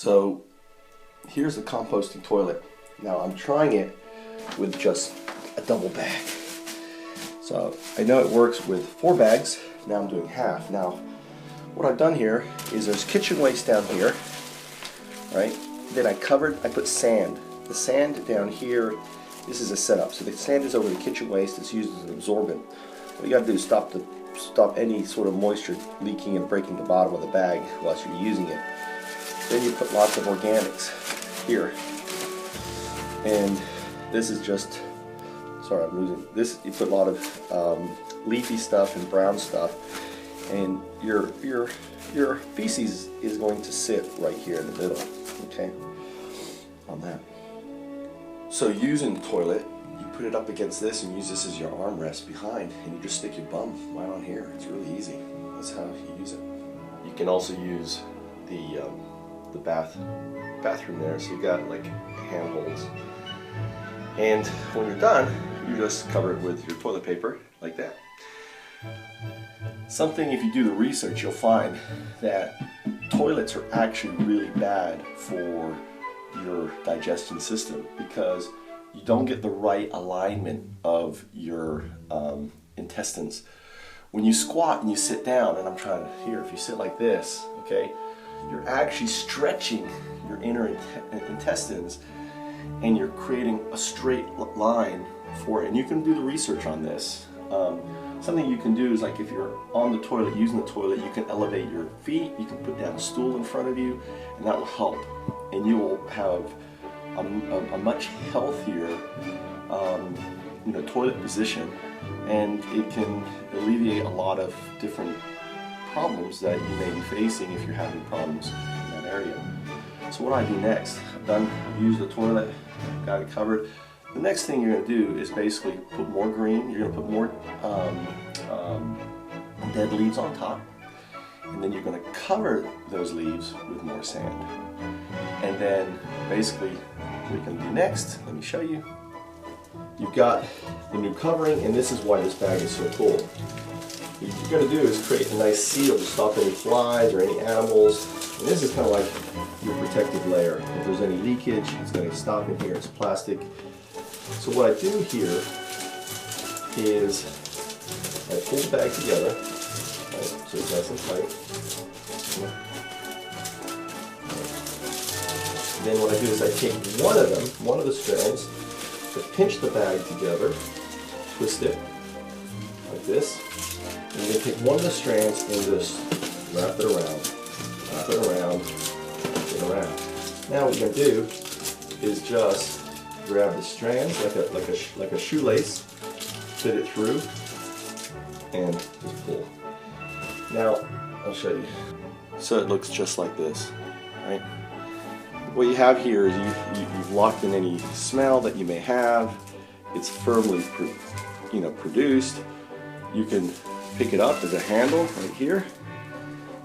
So here's the composting toilet. Now I'm trying it with just a double bag. So I know it works with 4 bags. Now I'm doing half. Now what I've done here is there's kitchen waste down here, right? Then I put sand. The sand down here, this is a setup. So the sand is over the kitchen waste. It's used as an absorbent. What you got to do is stop any sort of moisture leaking and breaking the bottom of the bag whilst you're using it. Then you put lots of organics here. And this is just, sorry I'm losing, this, you put a lot of leafy stuff and brown stuff, and your feces is going to sit right here in the middle, okay, on that. So using the toilet, you put it up against this and use this as your armrest behind, and you just stick your bum right on here. It's really easy. That's how you use it. You can also use the bathroom there, so you got like handholds. And when you're done, you just cover it with your toilet paper like that. Something, if you do the research, you'll find that toilets are actually really bad for your digestion system because you don't get the right alignment of your intestines. When you squat and you sit down, and I'm trying to, here, if you sit like this, okay, you're actually stretching your inner intestines, and you're creating a straight line for it. And you can do the research on this. Something you can do is, like, if you're on the toilet, using the toilet, you can elevate your feet, you can put down a stool in front of you, and that will help. And you will have a much healthier toilet position, and it can alleviate a lot of different problems that you may be facing if you're having problems in that area. So what I do next, I've used the toilet, got it covered. The next thing you're going to do is basically put more green. You're going to put more dead leaves on top, and then you're going to cover those leaves with more sand. And then basically what you can do next, let me show you. You've got the new covering, and this is why this bag is so cool. What you're going to do is create a nice seal to stop any flies or any animals. And this is kind of like your protective layer. If there's any leakage, it's going to stop in here. It's plastic. So what I do here is I pull the bag together, right, so it's nice and tight. Then what I do is I take one of the strands, to pinch the bag together, twist it like this, and then take one of the strands and just wrap it around, wrap it around. Now what you're going to do is just grab the strands like a shoelace, fit it through, and just pull. Now I'll show you. So it looks just like this, right? What you have here is you've locked in any smell that you may have. It's firmly produced. You can pick it up as a handle right here.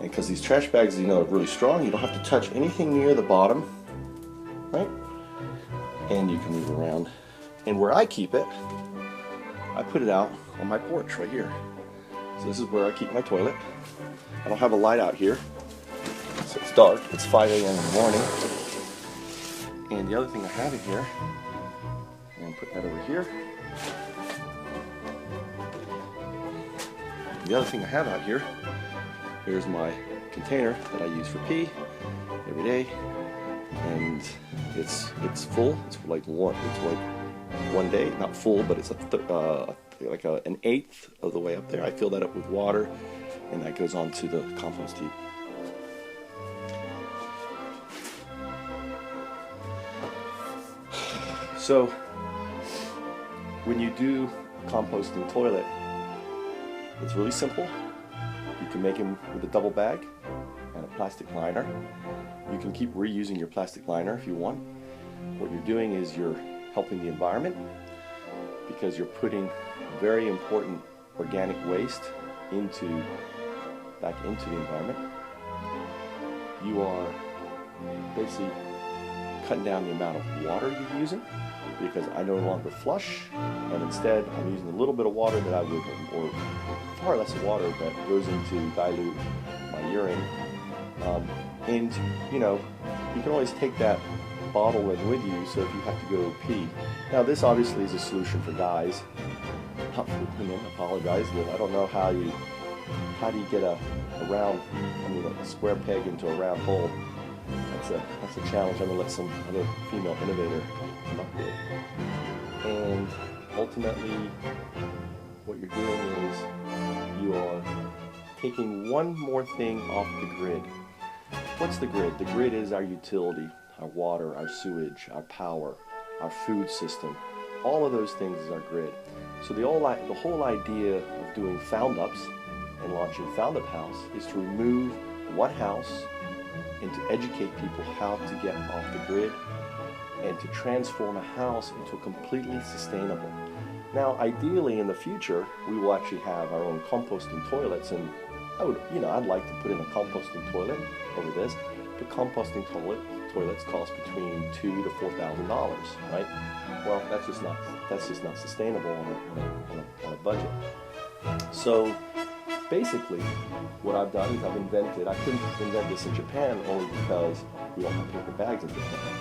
And because these trash bags, are really strong, you don't have to touch anything near the bottom, right? And you can move around. And where I keep it, I put it out on my porch right here. So this is where I keep my toilet. I don't have a light out here, so it's dark. It's 5 a.m. in the morning. And the other thing I have in here, and put that over here. The other thing I have out here, here's my container that I use for pee every day, and it's full. It's like one day, not full, but it's an eighth of the way up there. I fill that up with water, and that goes on to the compost heap. So when you do composting toilet, it's really simple. You can make them with a double bag and a plastic liner. You can keep reusing your plastic liner if you want. What you're doing is you're helping the environment because you're putting very important organic waste back into the environment. You are basically cutting down the amount of water you're using, because I no longer flush, and instead I'm using a little bit of water that I would, or far less water that goes into dilute my urine. And you can always take that bottle in with you, so if you have to go pee. Now this obviously is a solution for guys. Not for women, I apologize. I don't know how do you get a square peg into a round hole. That's a challenge. I'm gonna let some other female innovator come up with. And ultimately, what you're doing is you are taking one more thing off the grid. What's the grid? The grid is our utility, our water, our sewage, our power, our food system. All of those things is our grid. So the whole idea of doing Foundups and launching Foundup House is to remove one house and to educate people how to get off the grid and to transform a house into a completely sustainable. Now, ideally in the future, we will actually have our own composting toilets, and I'd like to put in a composting toilet over this, but composting toilets cost between $2,000 to $4,000, right? Well, that's just not sustainable on a budget. So basically, what I've done is I couldn't invent this in Japan only because we don't have paper bags in Japan.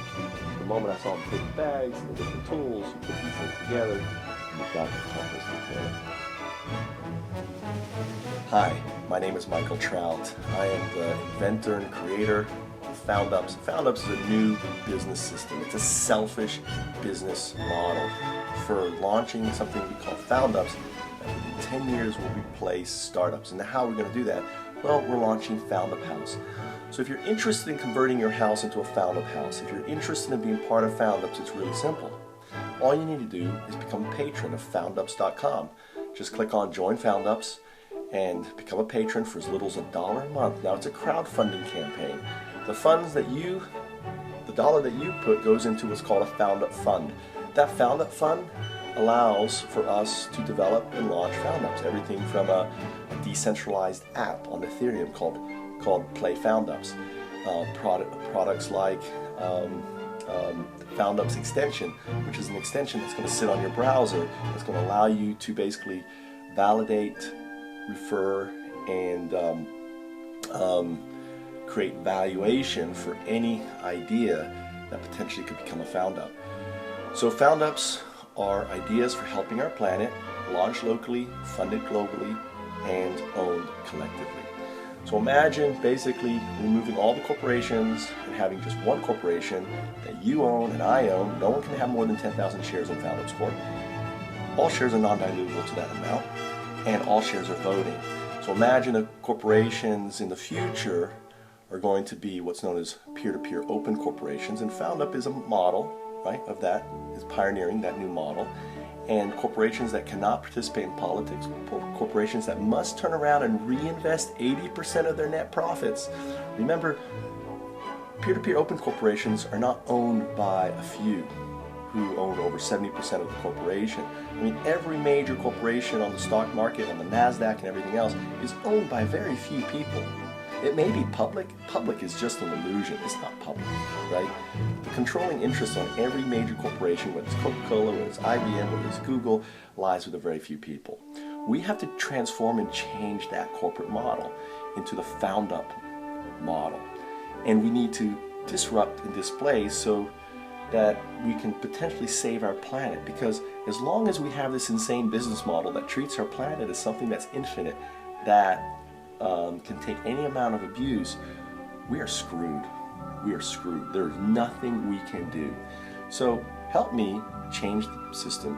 The moment I saw the paper bags and the different tools, you put these things together, and you've got the composting toilet. Hi, my name is Michael Trout. I am the inventor and creator of Foundups. Foundups is a new business system. It's a selfish business model for launching something we call Foundups that within 10 years will replace startups. And how are we going to do that? Well, we're launching Foundup House. So if you're interested in converting your house into a Foundup house, if you're interested in being part of Foundups, it's really simple. All you need to do is become a patron of Foundups.com. Just click on Join Foundups and become a patron for as little as $1 a month. Now, it's a crowdfunding campaign. The dollar that you put goes into what's called a Foundup Fund. That Foundup Fund allows for us to develop and launch Foundups. Everything from a decentralized app on Ethereum called Play Foundups. Products like Foundups extension, which is an extension that's going to sit on your browser. That's going to allow you to basically validate, refer, and create valuation for any idea that potentially could become a Foundup. So Foundups are ideas for helping our planet, launched locally, funded globally, and owned collectively. So imagine basically removing all the corporations and having just one corporation that you own and I own. No one can have more than 10,000 shares in Foundups Corp. All shares are non-dilutable to that amount, and all shares are voting. So imagine that corporations in the future are going to be what's known as peer-to-peer open corporations, and Foundup is a model, right, of that, is pioneering that new model. And corporations that cannot participate in politics, corporations that must turn around and reinvest 80% of their net profits. Remember, peer-to-peer open corporations are not owned by a few who own over 70% of the corporation. I mean, every major corporation on the stock market, on the NASDAQ and everything else, is owned by very few people. It may be public. Public is just an illusion. It's not public, right? The controlling interest on every major corporation, whether it's Coca-Cola, whether it's IBM, whether it's Google, lies with a very few people. We have to transform and change that corporate model into the Foundup model. And we need to disrupt and displace so that we can potentially save our planet. Because as long as we have this insane business model that treats our planet as something that's infinite, that can take any amount of abuse, we are screwed. We are screwed. There's nothing we can do. So help me change the system.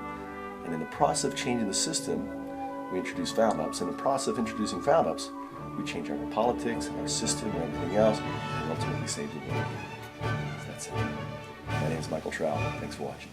And in the process of changing the system, we introduce Foundups. And in the process of introducing Foundups, we change our politics and our system and everything else, and ultimately save the world. So that's it. My name is Michael Trout. Thanks for watching.